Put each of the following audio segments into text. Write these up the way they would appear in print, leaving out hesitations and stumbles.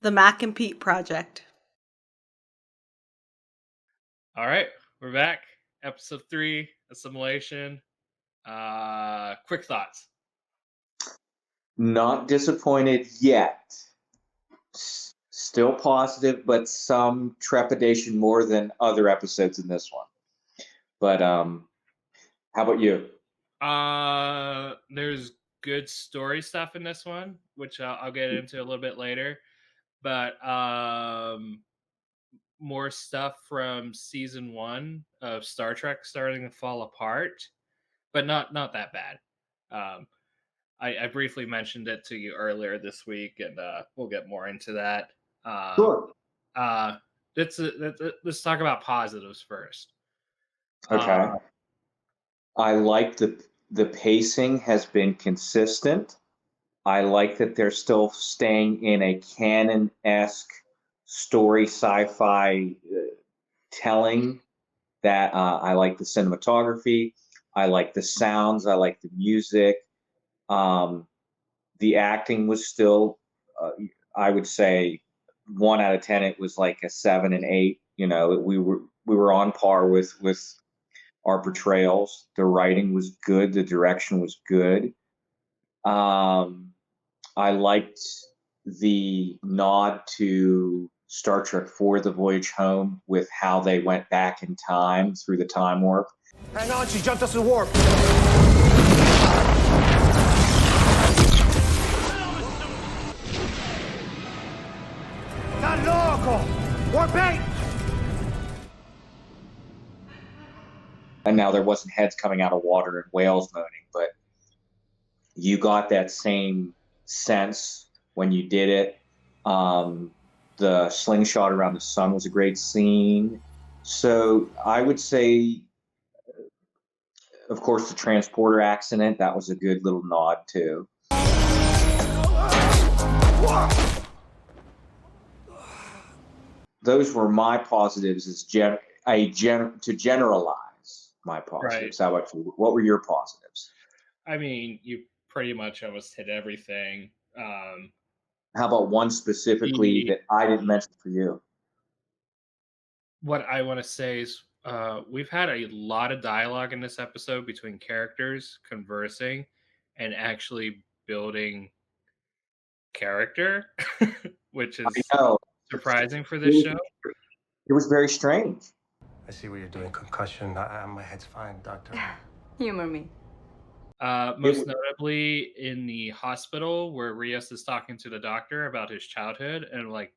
The Mac and Pete Project. All right, we're back. Episode 3, Assimilation. Quick thoughts. Not disappointed yet. Still positive, but some trepidation more than other episodes in this one. But how about you? There's good story stuff in this one, which I'll get into a little bit later. But more stuff from season 1 of Star Trek starting to fall apart, but not that bad. I briefly mentioned it to you earlier this week, and we'll get more into that. Sure. Let's talk about positives first. Okay. I like the pacing has been consistent. I like that they're still staying in a canon-esque story sci-fi telling. That I like the cinematography. I like the sounds. I like the music. The acting was still, I would say, 1 out of 10. It was like a 7 and 8. You know, we were on par with our portrayals. The writing was good. The direction was good. I liked the nod to Star Trek IV: The Voyage Home with how they went back in time through the time warp. Hang on, she jumped us in warp. Está loco! Warp 8! And now there wasn't heads coming out of water and whales moaning, but you got that same sense when you did it. The slingshot around the sun was a great scene. So I would say, of course, the transporter accident, that was a good little nod too. Those were my positives as to generalize my positives. Right. How about you? What were your positives? I mean, you pretty much almost hit everything. How about one specifically that I didn't mention for you? What I want to say is we've had a lot of dialogue in this episode between characters conversing and actually building character, which is surprising for this show. It was very strange. I see what you're doing. Concussion. My head's fine, doctor. Humor me. Most notably in the hospital where Rios is talking to the doctor about his childhood, and like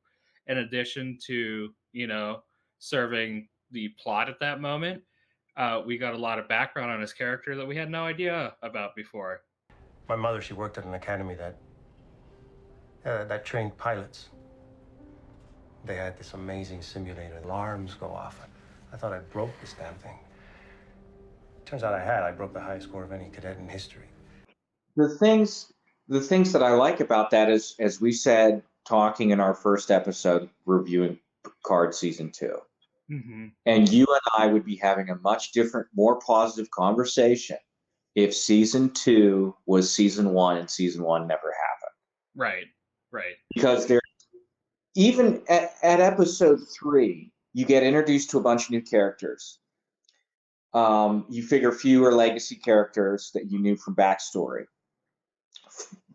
in addition to, you know, serving the plot at that moment, we got a lot of background on his character that we had no idea about before. My mother, she worked at an academy that trained pilots. They had this amazing simulator. Alarms go off. I thought I broke this damn thing. Turns out I broke the highest score of any cadet in history. The things that I like about that is, as we said, talking in our first episode, reviewing Picard season 2. Mm-hmm. And you and I would be having a much different, more positive conversation if season 2 was season 1 and season 1 never happened. Right. Because even at episode 3, you get introduced to a bunch of new characters. You figure fewer legacy characters that you knew from backstory.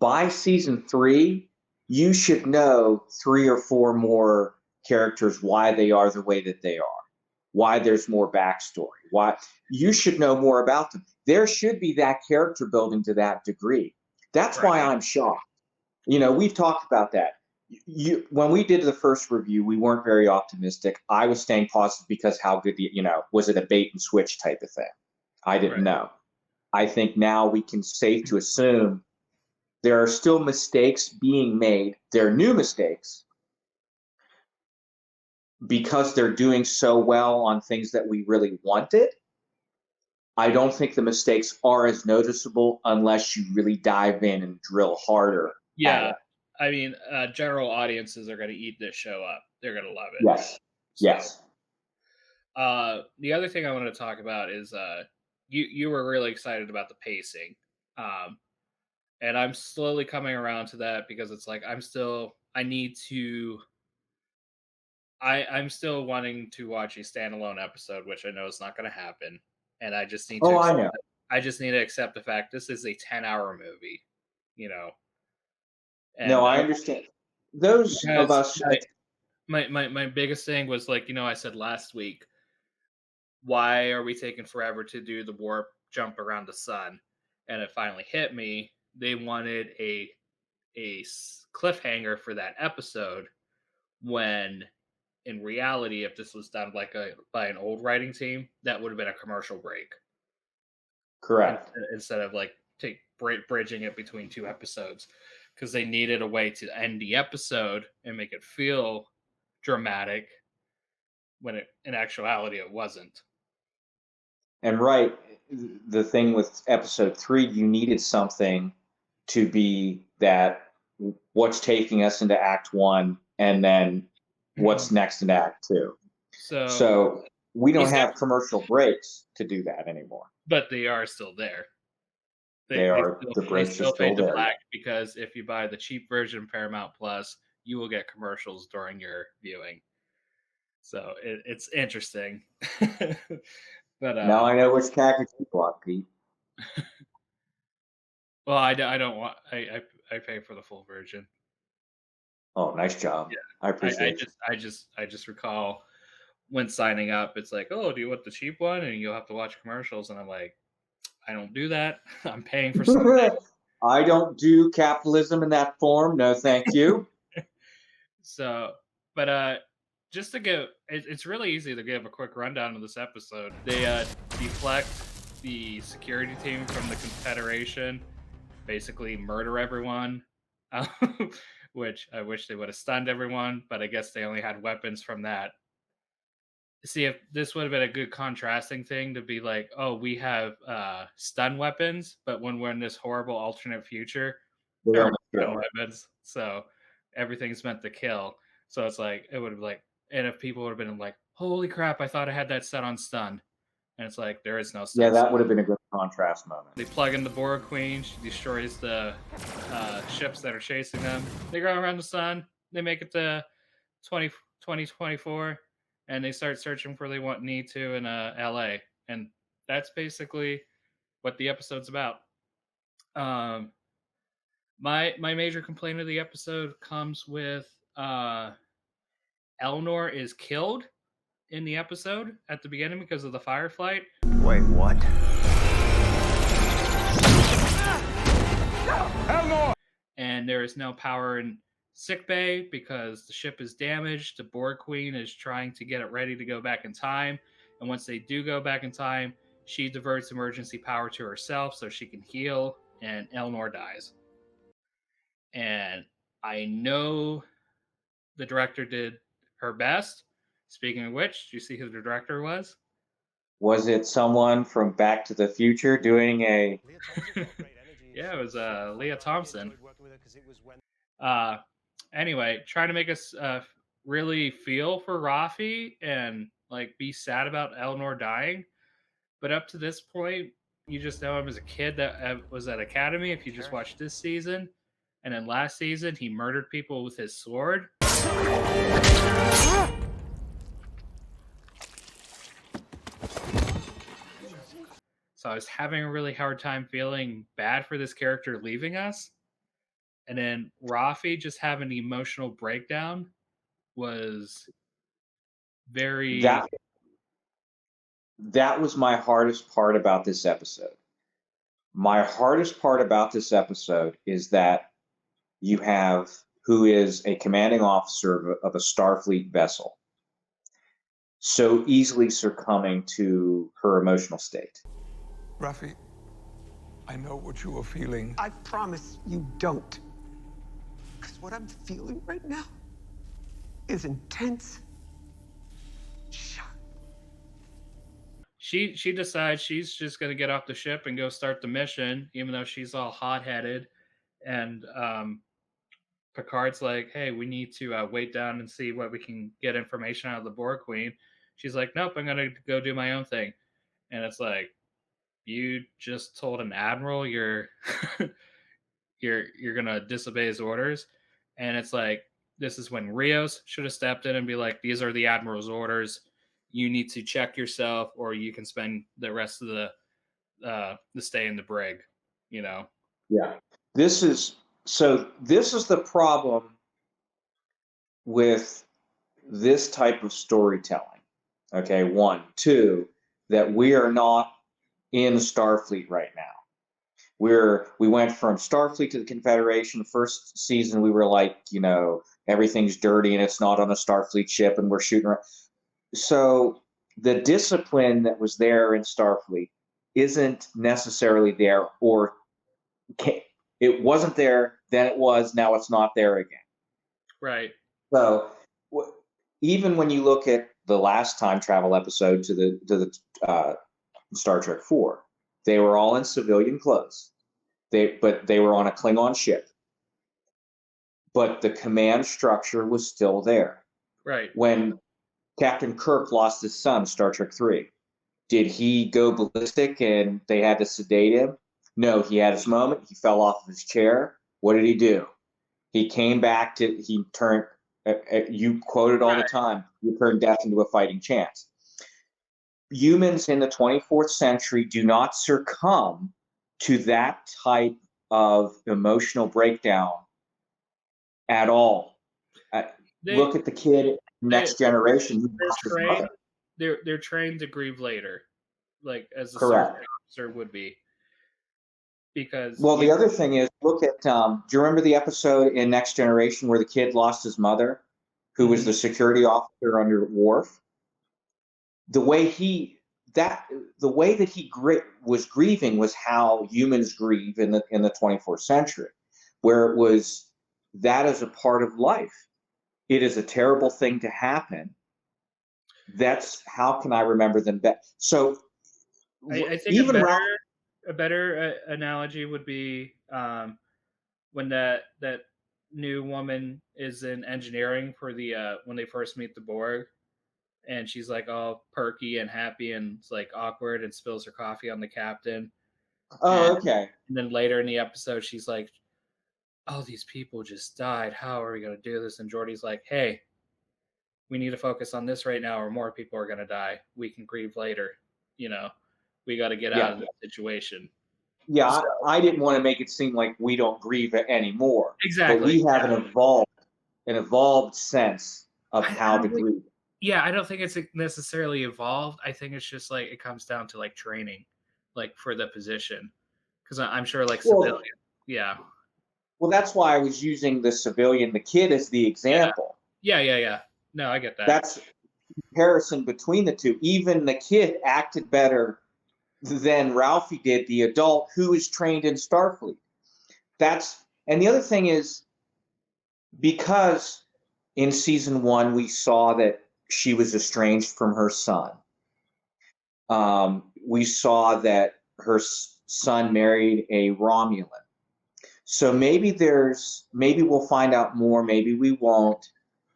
By season 3, you should know 3 or 4 more characters, why they are the way that they are, why there's more backstory, why you should know more about them. There should be that character building to that degree. That's why I'm shocked. You know, we've talked about that. When we did the first review, we weren't very optimistic. I was staying positive because how good, was it a bait and switch type of thing? I didn't know. I think now we can safe to assume there are still mistakes being made. They're new mistakes because they're doing so well on things that we really wanted. I don't think the mistakes are as noticeable unless you really dive in and drill harder. Yeah. I mean, general audiences are going to eat this show up. They're going to love it. Yes. Yes. The other thing I want to talk about is you were really excited about the pacing. And I'm slowly coming around to that because it's like I'm still I need to. I'm still wanting to watch a standalone episode, which I know is not going to happen, and I just need to. Oh, I know. I just need to accept the fact this is a 10-hour movie, you know. And No, I understand. Those of us. my biggest thing was like, I said last week, why are we taking forever to do the warp jump around the sun? And it finally hit me. They wanted a cliffhanger for that episode, when in reality, if this was done by an old writing team, that would have been a commercial break. Correct. Instead of like bridging it between two episodes, because they needed a way to end the episode and make it feel dramatic when in actuality it wasn't. And the thing with episode 3, you needed something to be that what's taking us into act 1 and then what's next in act 2. So we don't have commercial breaks to do that anymore. But they are still there. The breaks are still there. Black, because if you buy the cheap version of Paramount Plus, you will get commercials during your viewing. So it's interesting. But now I know which package you bought, Pete. Well, I don't want. I pay for the full version. Oh, nice job! Yeah. I appreciate it. I just recall when signing up, it's like, oh, do you want the cheap one? And you'll have to watch commercials, and I'm like, I don't do that. I'm paying for something. I don't do capitalism in that form. No, thank you. So, but just to give, it's really easy to give a quick rundown of this episode. They deflect the security team from the Confederation, basically murder everyone, which I wish they would have stunned everyone, but I guess they only had weapons from that. See, if this would have been a good contrasting thing to be like, oh, we have stun weapons, but when we're in this horrible alternate future, there are stun weapons, so everything's meant to kill. So it's like, it would have like, and if people would have been like, holy crap, I thought I had that set on stun. And it's like, there is no stun. Yeah, that would have been a good contrast moment. They plug in the Borg Queen. She destroys the ships that are chasing them. They go around the sun. They make it to 2024, and they start searching for they need to in LA. And that's basically what the episode's about. My major complaint of the episode comes with Eleanor is killed in the episode at the beginning because of the firefight. Wait, what? Eleanor! And there is no power in sickbay because the ship is damaged. The Borg Queen is trying to get it ready to go back in time. And once they do go back in time, she diverts emergency power to herself so she can heal, and Eleanor dies. And I know the director did her best. Speaking of which, do you see who the director was? Was it someone from Back to the Future doing a... Yeah, it was Leah Thompson. Anyway, trying to make us really feel for Rafi and like be sad about Eleanor dying. But up to this point, you just know him as a kid that was at Academy. If you just watched this season, and then last season he murdered people with his sword. So I was having a really hard time feeling bad for this character leaving us. And then Rafi just having an emotional breakdown was very... That was my hardest part about this episode. My hardest part about this episode is that you have who is a commanding officer of a Starfleet vessel so easily succumbing to her emotional state. Rafi, I know what you are feeling. I promise you don't. Because what I'm feeling right now is intense shock. She decides she's just going to get off the ship and go start the mission, even though she's all hot-headed. And Picard's like, hey, we need to wait down and see what we can get information out of the Borg Queen. She's like, nope, I'm going to go do my own thing. And it's like, you just told an admiral you're going to disobey his orders. And it's like, this is when Rios should have stepped in and be like, these are the Admiral's orders. You need to check yourself, or you can spend the rest of the stay in the brig, you know? Yeah. This is the problem with this type of storytelling. Okay, one. Two, that we are not in Starfleet right now. We went from Starfleet to the Confederation. First season, we were like, everything's dirty and it's not on a Starfleet ship and we're shooting around. So the discipline that was there in Starfleet isn't necessarily there, or it wasn't there, then it was, now it's not there again. Right. So even when you look at the last time travel episode to the Star Trek 4, they were all in civilian clothes. But they were on a Klingon ship. But the command structure was still there. Right. When Captain Kirk lost his son, Star Trek 3, did he go ballistic and they had to sedate him? No, he had his moment. He fell off of his chair. What did he do? He came back he turned, you quoted all the time, you turned death into a fighting chance. Humans in the 24th century do not succumb to that type of emotional breakdown at all. Look at the kid, Next Generation. They're trained to grieve later, like as a correct officer would be. Because the other thing is, look at do you remember the episode in Next Generation where the kid lost his mother, who was the security officer under Worf? The way that he was grieving was how humans grieve in the 24th century, where it was that is a part of life. It is a terrible thing to happen. That's how can I remember them better? So I think even a better analogy would be when that new woman is in engineering for the when they first meet the Borg, and she's like all perky and happy and it's like awkward and spills her coffee on the captain. Okay. And then later in the episode, she's like, "Oh, these people just died. How are we going to do this?" And Geordi's like, "Hey, we need to focus on this right now, or more people are going to die. We can grieve later. We got to get out of this situation." Yeah, so, I didn't want to make it seem like we don't grieve anymore. Exactly. But we have an evolved sense of how to grieve. Yeah, I don't think it's necessarily evolved. I think it's just like it comes down to like training, like for the position, because I'm sure like civilian. Yeah. Well, that's why I was using the civilian, the kid, as the example. Yeah. No, I get that. That's the comparison between the two. Even the kid acted better than Ralphie did, the adult who is trained in Starfleet. And the other thing is, because in season 1 we saw that she was estranged from her son. We saw that her son married a Romulan. So maybe we'll find out more, maybe we won't.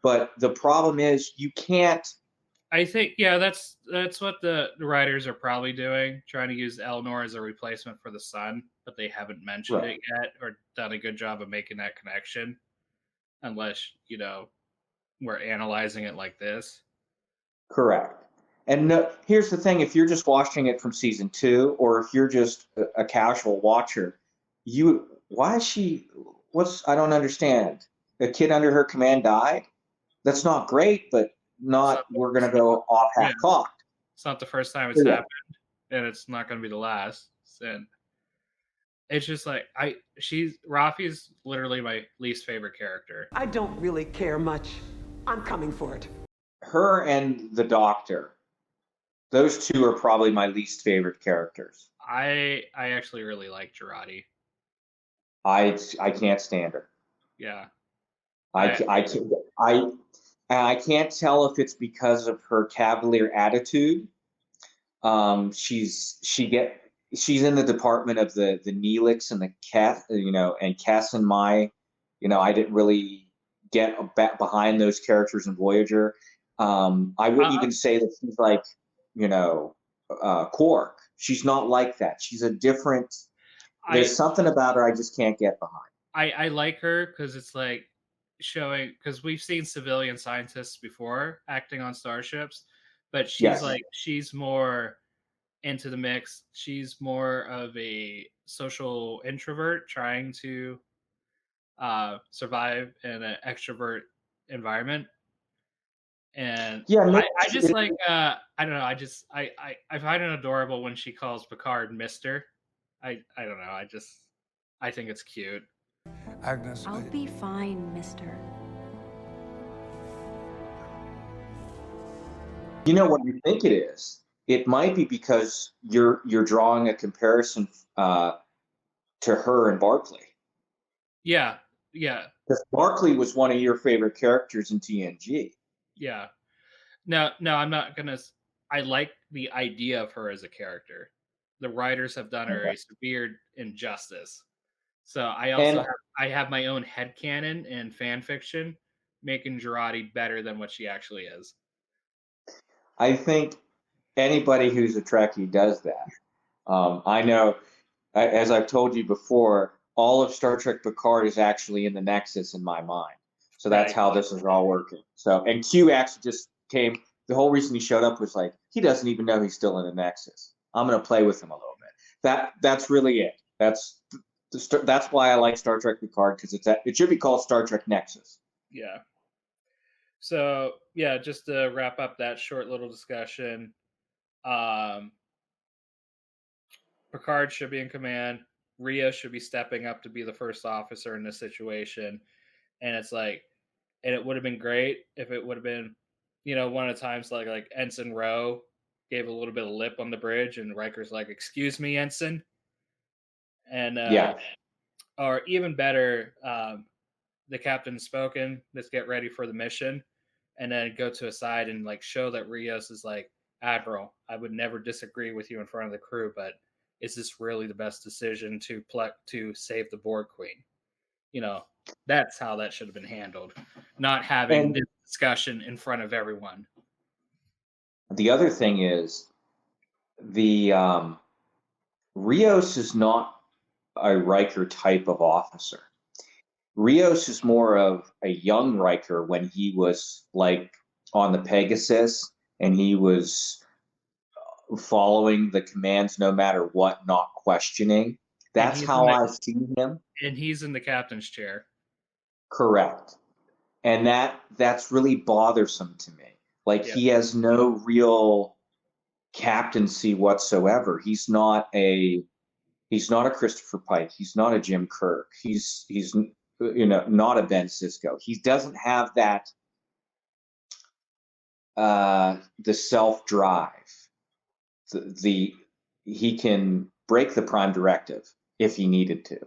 But the problem is you can't. I think, that's what the writers are probably doing, trying to use Eleanor as a replacement for the son, but they haven't mentioned it yet or done a good job of making that connection, unless, we're analyzing it like this. Correct. And here's the thing, if you're just watching it from season 2, or if you're just a casual watcher, I don't understand. A kid under her command died? That's not great, but we're going to go off half-cocked. It's not the first time it's happened, and it's not going to be the last. And it's just like, Rafi's literally my least favorite character. I don't really care much. I'm coming for it. Her and the Doctor, those two are probably my least favorite characters. I actually really like Jurati. I can't stand her. Yeah. I can't tell if it's because of her cavalier attitude. She's in the department of the Neelix and the Keth, and Kes and Mai. I didn't really get behind those characters in Voyager. I wouldn't even say that she's like, Quark. She's not like that. She's a different. There's something about her I just can't get behind. I like her because it's like showing, because we've seen civilian scientists before acting on starships, but Yes. she's more into the mix. She's more of a social introvert trying to survive in an extrovert environment. And Yeah, maybe I just like I don't know, I find it adorable when she calls Picard Mister. I don't know, I think it's cute. Agnes, I'll be fine, mister. you know what you think it is. It might be because you're drawing a comparison to her and Barclay. Yeah, yeah, Because Barclay was one of your favorite characters in TNG. yeah. No, I'm not gonna. I like the idea of her as a character. The writers have done her a severe injustice. So And I have my own headcanon and fan fiction making Girardi better than what she actually is. I think anybody who's a Trekkie does that. I know, as I've told you before, all of Star Trek Picard is actually in the Nexus in my mind. So that's Right. how this is all working. So, and Q actually just came. The whole reason he showed up was like he doesn't even know he's still in the Nexus. I'm going to play with him a little bit. That's really it. That's why I like Star Trek Picard, because it should be called Star Trek Nexus. Yeah. So yeah, just to wrap up that short little discussion, Picard should be in command. Rios should be stepping up to be the first officer in this situation. And it's like, and it would have been great if it would have been, one of the times like Ensign Rowe gave a little bit of lip on the bridge, and Riker's like, "Excuse me, Ensign," and Yeah. or even better, the captain's spoken. Let's get ready for the mission, and then go to a side and like show that Rios is like, "Admiral, I would never disagree with you in front of the crew, but is this really the best decision to save the Borg Queen?" That's how that should have been handled, not having And this discussion in front of everyone. the other thing is the Rios is not a Riker type of officer. Rios is more of a young Riker when he was like on the Pegasus and he was following the commands no matter what, not questioning. That's how I see him. And he's in the captain's chair. Correct. And that's really bothersome to me. Like he has no real captaincy whatsoever. He's not a Christopher Pike. He's not a Jim Kirk. He's not a Ben Sisko. He doesn't have that the self drive. He can break the Prime Directive if he needed to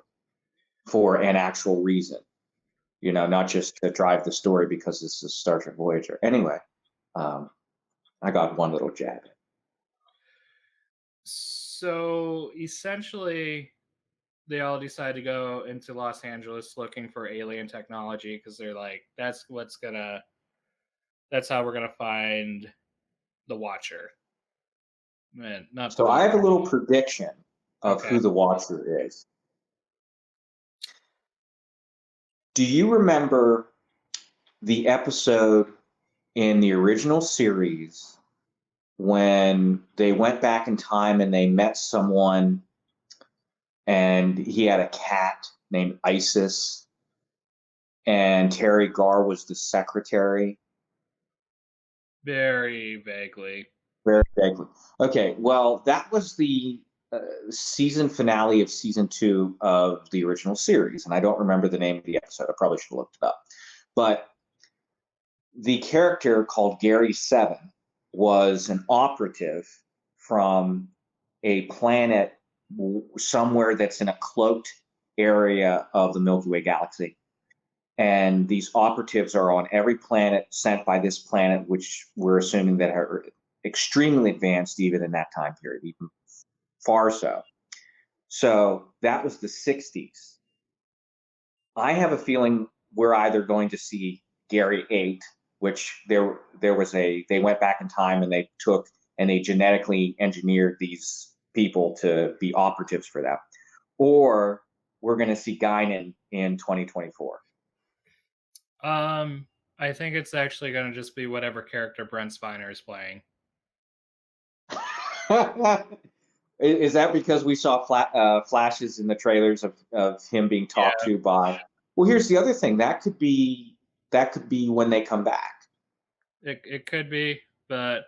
for an actual reason. Not just to drive the story because this is Star Trek Voyager. Anyway, I got one little jab. So essentially, they all decide to go into Los Angeles looking for alien technology because they're like, that's how we're gonna find the Watcher. Man, not so I have a little prediction of who the Watcher is. Do you remember the episode in the original series when they went back in time and they met someone and he had a cat named Isis and Terry Garr was the secretary? Very vaguely. Very vaguely. Okay, well, that was the season finale of season 2 of the original series, and I don't remember the name of the episode. I probably should have looked it up. But the character called Gary Seven was an operative from a planet somewhere that's in a cloaked area of the Milky Way galaxy. And these operatives are on every planet sent by this planet, which we're assuming that are extremely advanced even in that time period, even far so. So that was the 60s. I have a feeling we're either going to see Gary 8, which they went back in time and they genetically engineered these people to be operatives for them, or we're going to see Guinan in 2024. I think it's actually going to just be whatever character Brent Spiner is playing. Is that because we saw flashes in the trailers of him being talked to by? Well, here's the other thing. That could be when they come back. It could be, but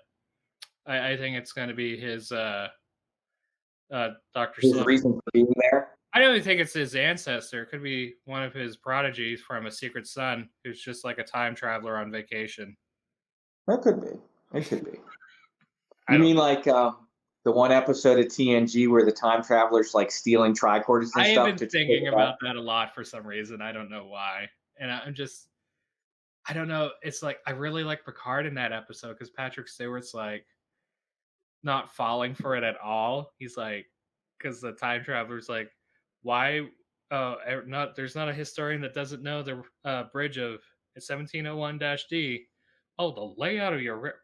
I think it's going to be his Dr. His Sloan. reason for being there. I don't even think it's his ancestor. It could be one of his prodigies from a secret son who's just like a time traveler on vacation. That could be. It could be. You mean like the one episode of TNG where the time travelers like stealing tricorders and I stuff? have been thinking about that a lot for some reason. I don't know why. And I don't know. It's like I really like Picard in that episode because Patrick Stewart's like not falling for it at all. He's like, because the time traveler's like, why? There's not a historian that doesn't know the bridge of 1701-D. Oh, the layout of your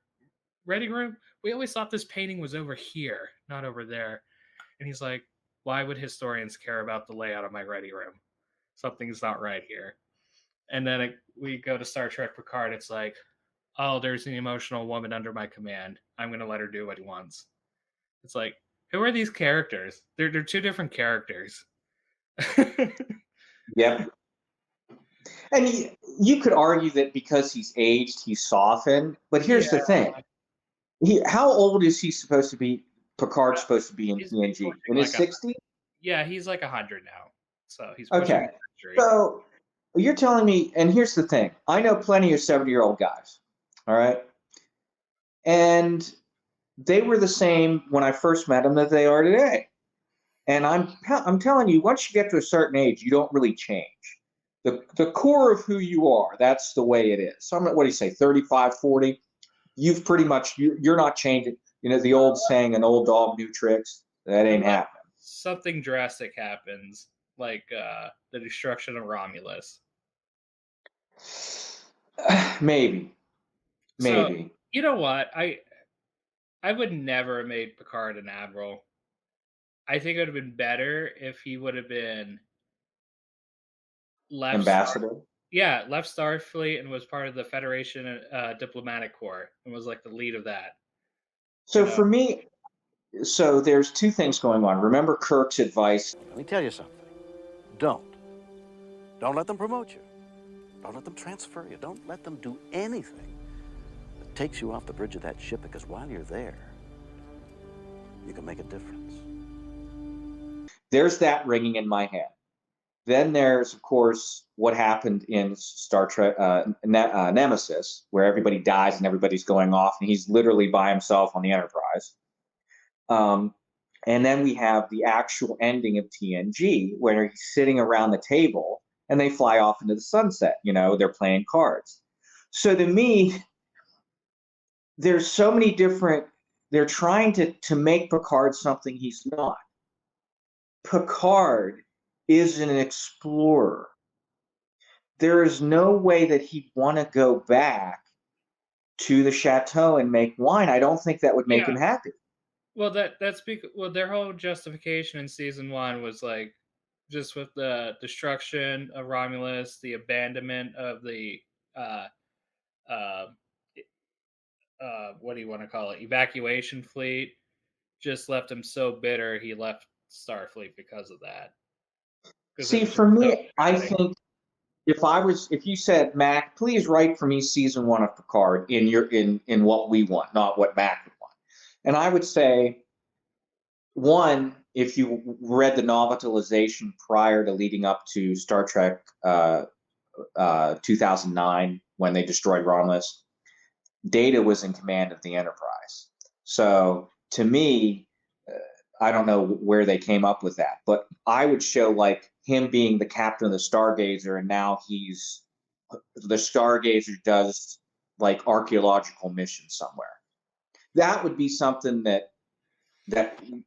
reading room? We always thought this painting was over here, not over there. And he's like, why would historians care about the layout of my reading room? Something's not right here. And then we go to Star Trek Picard. It's like, oh, there's an emotional woman under my command. I'm going to let her do what he wants. It's like, who are these characters? They're two different characters. Yep. And you could argue that because he's aged, he's softened. But here's the thing. How old is he supposed to be? Picard's supposed to be in TNG? In his 60s? Yeah, he's like 100 now. So he's okay. So you're telling me, and here's the thing. I know plenty of 70-year-old guys. All right. And they were the same when I first met them that they are today. And I'm telling you, once you get to a certain age, you don't really change. The core of who you are, that's the way it is. So what do you say, 35, 40? You've pretty much, you're not changing. You know, the old saying, an old dog, new tricks. That ain't happening. Something drastic happens, like the destruction of Romulus. Maybe. So, you know what? I would never have made Picard an admiral. I think it would have been better if he would have been left ambassador. Left Starfleet and was part of the Federation Diplomatic Corps and was like the lead of that. So for me, there's two things going on. Remember Kirk's advice. Let me tell you something. Don't let them promote you. Don't let them transfer you. Don't let them do anything that takes you off the bridge of that ship, because while you're there, you can make a difference. There's that ringing in my head. Then there's, of course, what happened in Star Trek Nemesis, where everybody dies and everybody's going off, and he's literally by himself on the Enterprise. And then we have the actual ending of TNG, where he's sitting around the table and they fly off into the sunset. You know, they're playing cards. So to me, there's so many different. They're trying to make Picard something he's not. Picard is an explorer. There is no way that he'd want to go back to the chateau and make wine. I don't think that would make him happy. Well, that's because their whole justification in season 1 was like just with the destruction of Romulus, the abandonment of the what do you want to call it? Evacuation fleet, just left him so bitter he left Starfleet because of that. See, for me, I think if you said, Mac, please write for me season 1 of Picard in what we want, not what Mac would want. And I would say, one, if you read the novelization prior to leading up to Star Trek 2009, when they destroyed Romulus, Data was in command of the Enterprise. So to me, I don't know where they came up with that, but I would show like him being the captain of the Stargazer, and now the Stargazer does like archaeological missions somewhere. That would be something that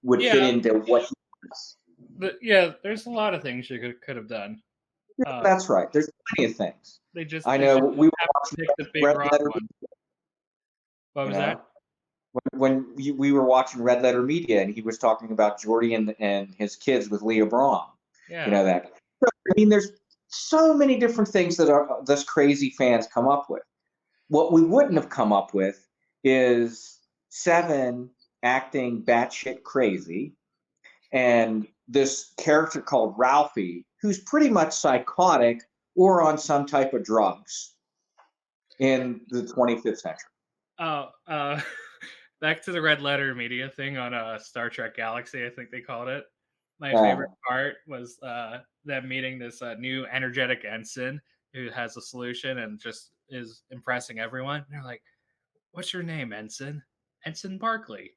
would fit into what he does. But yeah, there's a lot of things you could have done. That's right. There's plenty of things. I know we were watching Red Letter. What was that? When we were watching Red Letter Media, and he was talking about Geordi and his kids with Leah Braun. Yeah. You know that. I mean, there's so many different things that this crazy fans come up with. What we wouldn't have come up with is Seven acting batshit crazy, and this character called Ralphie, who's pretty much psychotic or on some type of drugs in the 25th century. Oh, back to the red letter media thing on Star Trek Galaxy, I think they called it. My favorite part was them meeting this new energetic ensign who has a solution and just is impressing everyone. And they're like, "What's your name, Ensign?" Ensign Barkley.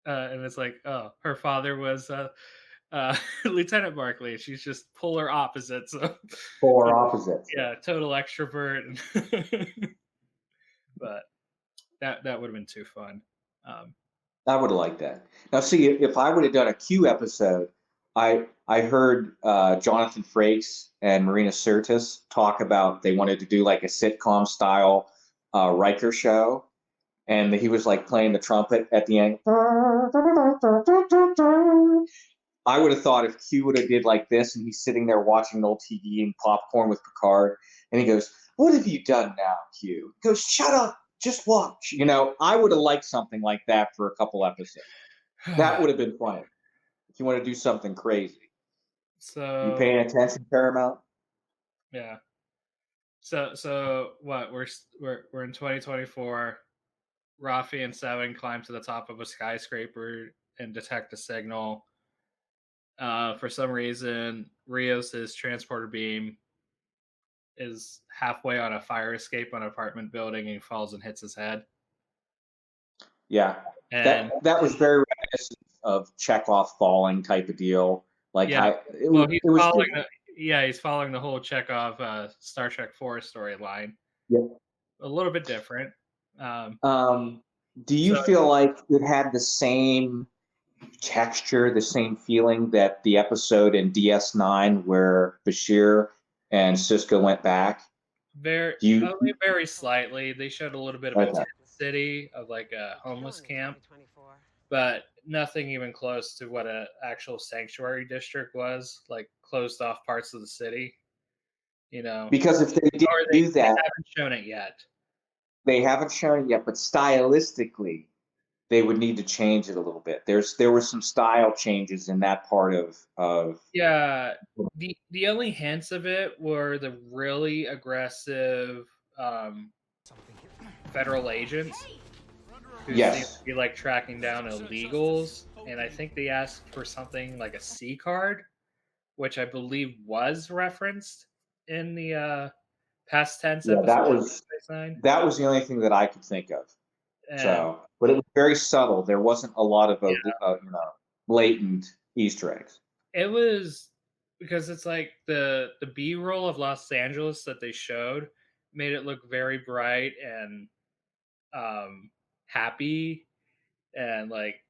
And it's like, oh, her father was Lieutenant Barkley. She's just polar opposites. Polar opposites. Yeah, total extrovert. But that would have been too fun. I would have liked that. Now, see, if I would have done a Q episode, I heard Jonathan Frakes and Marina Sirtis talk about they wanted to do like a sitcom style Riker show, and he was like playing the trumpet at the end. I would have thought if Q would have did like this, and he's sitting there watching old TV eating popcorn with Picard, and he goes, "What have you done now, Q?" He goes, "Shut up, just watch." You know, I would have liked something like that for a couple episodes. That would have been fun. If you want to do something crazy. So You paying attention, Paramount? Yeah. So what? We're in 2024. Rafi and Seven climb to the top of a skyscraper and detect a signal. For some reason, Rios' transporter beam is halfway on a fire escape on an apartment building, and he falls and hits his head. Yeah, And that was very reminiscent of Chekhov falling type of deal. Like, yeah, he's following the whole Chekhov Star Trek 4 storyline. Yeah. A little bit different. Do you feel like it had the same texture, the same feeling that the episode in DS9 where Bashir and Sisko went back? Only very slightly. They showed a little bit of intensity of like a homeless camp, but nothing even close to what an actual sanctuary district was, like closed off parts of the city. You know, because if they did do that, they haven't shown it yet. They haven't shown it yet, but stylistically, they would need to change it a little bit. There were some style changes in that part of. Yeah, the only hints of it were the really aggressive federal agents who seem to be like tracking down illegals, and I think they asked for something like a C card, which I believe was referenced in the past tense episode. That was the only thing that I could think of. But it was very subtle. There wasn't a lot of blatant Easter eggs. It was because it's like the B-roll of Los Angeles that they showed made it look very bright and happy, and like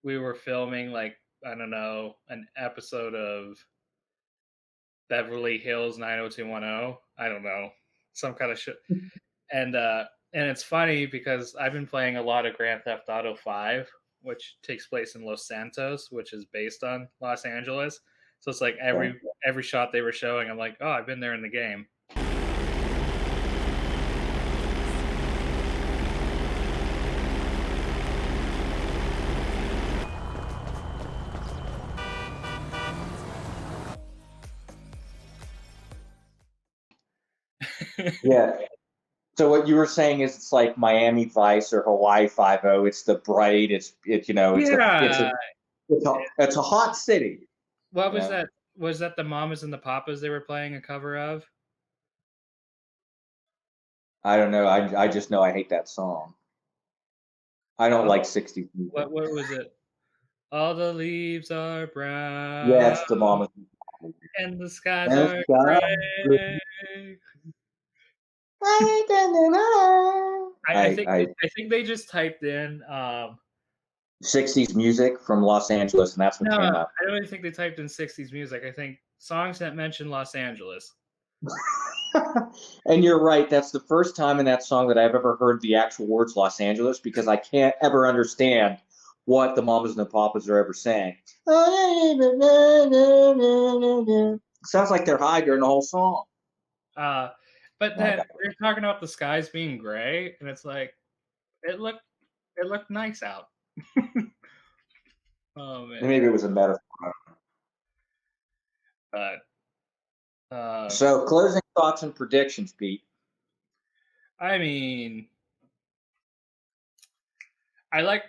we were filming like, I don't know, an episode of Beverly Hills 90210. I don't know, some kind of shit. And it's funny because I've been playing a lot of Grand Theft Auto 5, which takes place in Los Santos, which is based on Los Angeles. So it's like every shot they were showing, I'm like, oh, I've been there in the game. Yeah. So what you were saying is it's like Miami Vice or Hawaii Five-0. It's the bright. It's a hot city. What was that? Was that the Mamas and the Papas they were playing a cover of? I don't know. I just know I hate that song. I don't like 60s music. What was it? All the leaves are brown. Yes, the Mamas. And the skies are gray. I think they just typed in 60s music from Los Angeles, and that's what came up. I don't even think they typed in 60s music. I think songs that mention Los Angeles. And you're right. That's the first time in that song that I've ever heard the actual words Los Angeles, because I can't ever understand what the Mamas and the Papas are ever saying. sounds like they're high during the whole song. But then we're talking about the skies being gray, and it's like it looked nice out. Oh man. Maybe it was a metaphor. But so closing thoughts and predictions, Pete. I mean, I like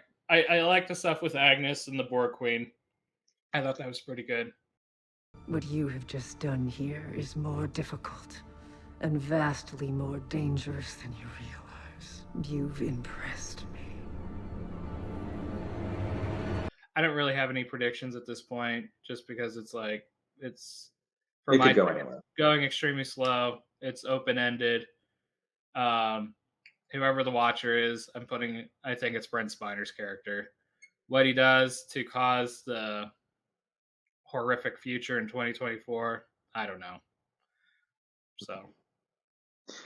the stuff with Agnes and the Borg Queen. I thought that was pretty good. What you have just done here is more difficult and vastly more dangerous than you realize. You've impressed me. I don't really have any predictions at this point, just because it's like it's It could go anywhere. Going extremely slow. It's open-ended. Whoever the Watcher is, I think it's Brent Spiner's character. What he does to cause the horrific future in 2024, I don't know. So,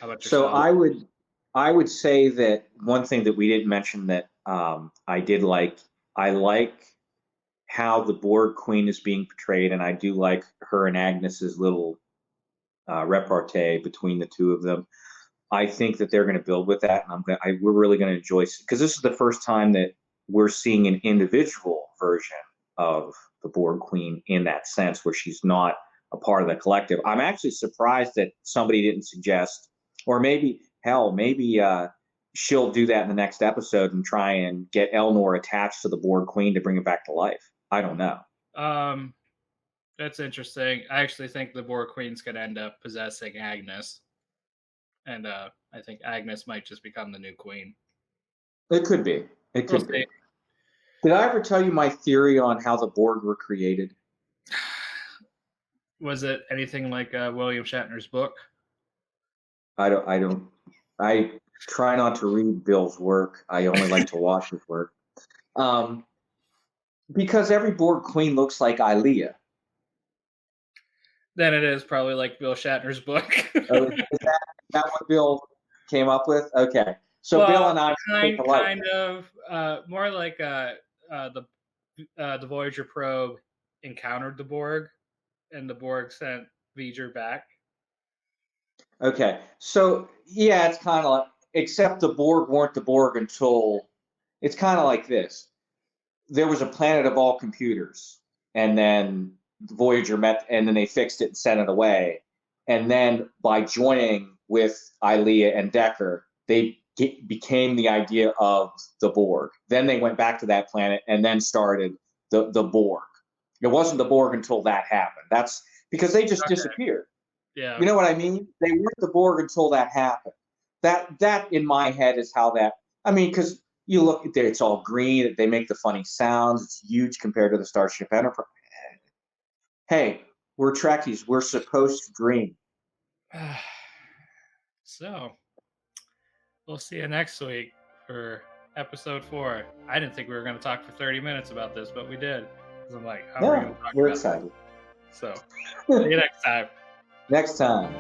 how about yourself? So I would say that one thing that we didn't mention that I did like, I like how the Borg Queen is being portrayed, and I do like her and Agnes's little repartee between the two of them. I think that they're going to build with that, and we're really going to enjoy, because this is the first time that we're seeing an individual version of the Borg Queen in that sense, where she's not a part of the collective. I'm actually surprised that somebody didn't suggest, or maybe she'll do that in the next episode and try and get Elnor attached to the Borg Queen to bring it back to life. I don't know. That's interesting. I actually think the Borg Queen's going to end up possessing Agnes. And I think Agnes might just become the new queen. It could be. It could be. Did I ever tell you my theory on how the Borg were created? Was it anything like William Shatner's book? I try not to read Bill's work. I only like to watch his work. Because every Borg Queen looks like Ilea. Then it is probably like Bill Shatner's book. Is that what Bill came up with? Okay. So Bill and I kind of more like the Voyager probe encountered the Borg, and the Borg sent V'ger back. Okay. So yeah, it's kind of like, except the Borg weren't the Borg until, it's kind of like this. There was a planet of all computers, and then Voyager met, and then they fixed it and sent it away. And then by joining with Ilea and Decker, they became the idea of the Borg. Then they went back to that planet and then started the Borg. It wasn't the Borg until that happened. That's because they just disappeared. Yeah. You know what I mean? They weren't the Borg until that happened. That in my head is how that, I mean, because you look at there, it's all green. They make the funny sounds. It's huge compared to the Starship Enterprise. Hey, we're Trekkies. We're supposed to dream. So, we'll see you next week for episode 4. I didn't think we were going to talk for 30 minutes about this, but we did. Because I'm like, how are we going to talk we're about excited. this? So, see you next time. Next time.